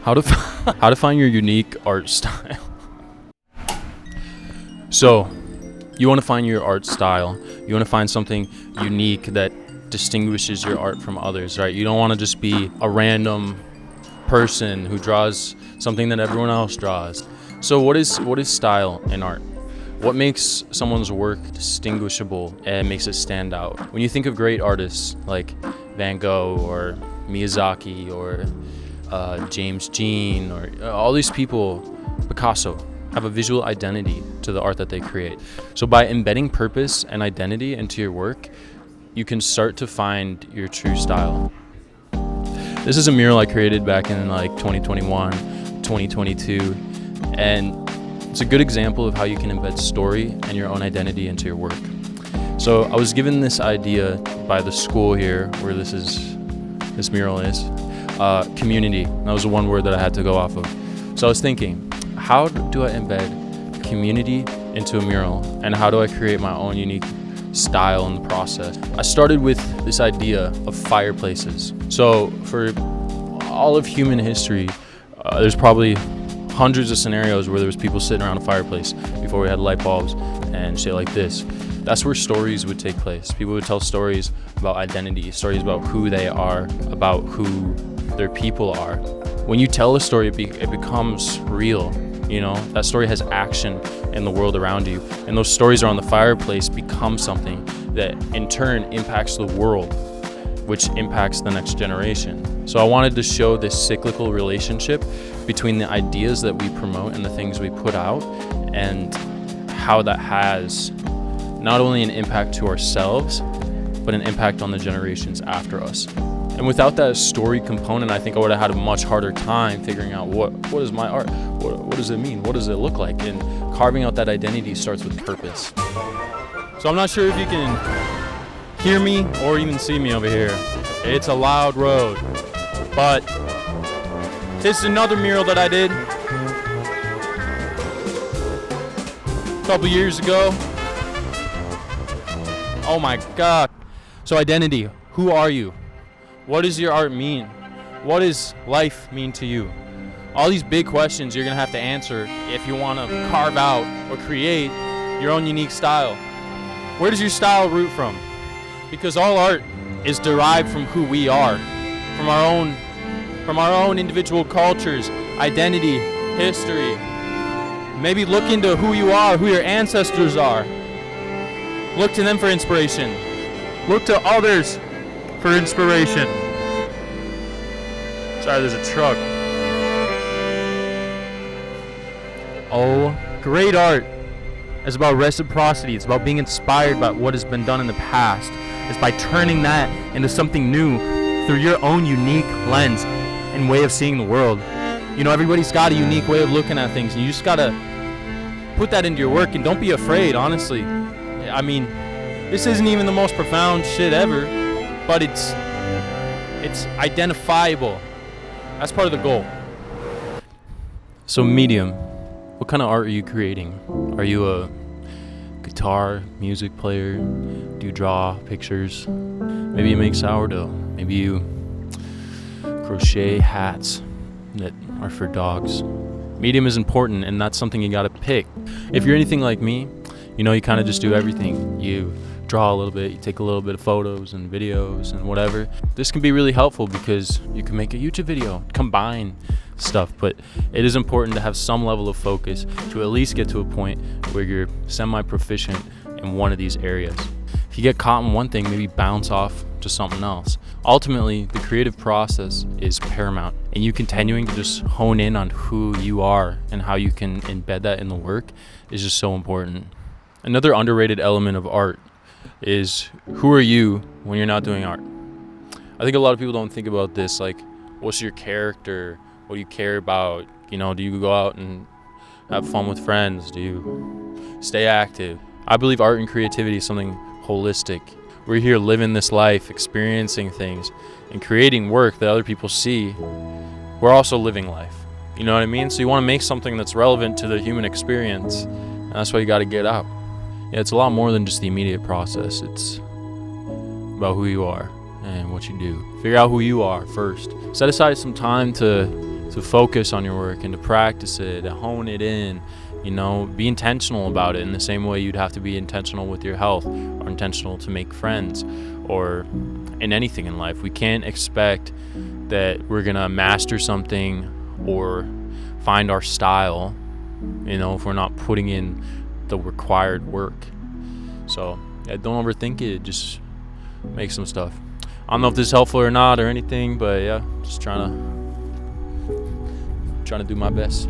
How to how to find your unique art style. So, you want to find your art style. You want to find something unique that distinguishes your art from others, right? You don't want to just be a random person who draws something that everyone else draws. So what is style in art? What makes someone's work distinguishable and makes it stand out? When you think of great artists like Van Gogh or Miyazaki or James Jean or all these people, Picasso, have a visual identity to the art that they create. So by embedding purpose and identity into your work, you can start to find your true style. This is a mural I created back in like 2021, 2022, and it's a good example of how you can embed story and your own identity into your work. So I was given this idea by the school here where this mural is, community. That was the one word that I had to go off of. So I was thinking, how do I embed community into a mural, and how do I create my own unique style in the process? I started with this idea of fireplaces. So for all of human history, there's probably hundreds of scenarios where there was people sitting around a fireplace before we had light bulbs and shit like this. That's where stories would take place. People would tell stories about identity, stories about who they are, about who their people are. When you tell a story, it becomes real. You know, that story has action in the world around you, and those stories around the fireplace become something that in turn impacts the world, which impacts the next generation. So I wanted to show this cyclical relationship between the ideas that we promote and the things we put out, and how that has not only an impact to ourselves, but an impact on the generations after us. And without that story component, I think I would have had a much harder time figuring out what is my art? What does it mean? What does it look like? And carving out that identity starts with purpose. So I'm not sure if you can hear me or even see me over here. It's a loud road. But this is another mural that I did a couple years ago. Oh my God. So identity, who are you? What does your art mean? What does life mean to you? All these big questions you're gonna have to answer if you wanna carve out or create your own unique style. Where does your style root from? Because all art is derived from who we are, from our own individual cultures, identity, history. Maybe look into who you are, who your ancestors are. Look to them for inspiration. Look to others for inspiration. Sorry, there's a truck. Oh, great art is about reciprocity. It's about being inspired by what has been done in the past. It's by turning that into something new through your own unique lens and way of seeing the world. You know, everybody's got a unique way of looking at things, and you just gotta put that into your work, and don't be afraid, honestly. I mean, this isn't even the most profound shit ever, but it's identifiable. That's part of the goal. So medium, what kind of art are you creating? Are you a guitar, music player? Do you draw pictures? Maybe you make sourdough. Maybe you crochet hats that are for dogs. Medium is important, and that's something you gotta pick. If you're anything like me, you know, you kind of just do everything. You draw a little bit, you take a little bit of photos and videos and whatever. This can be really helpful because you can make a YouTube video, combine stuff, but it is important to have some level of focus to at least get to a point where you're semi-proficient in one of these areas. If you get caught in one thing, maybe bounce off to something else. Ultimately, the creative process is paramount, and you continuing to just hone in on who you are and how you can embed that in the work is just so important. Another underrated element of art is, who are you when you're not doing art? I think a lot of people don't think about this, like, what's your character? What do you care about? You know, do you go out and have fun with friends? Do you stay active? I believe art and creativity is something holistic. We're here living this life, experiencing things, and creating work that other people see. We're also living life. You know what I mean? So you want to make something that's relevant to the human experience, and that's why you got to get out. Yeah, it's a lot more than just the immediate process. It's about who you are and what you do. Figure out who you are first. Set aside some time to to focus on your work and to practice it, to hone it in. You know, be intentional about it in the same way you'd have to be intentional with your health, or intentional to make friends, or in anything in life. We can't expect that we're gonna master something or find our style, you know, if we're not putting in the required work. So yeah, don't overthink it, just make some stuff. I don't know if this is helpful or not or anything, but yeah, just trying to do my best.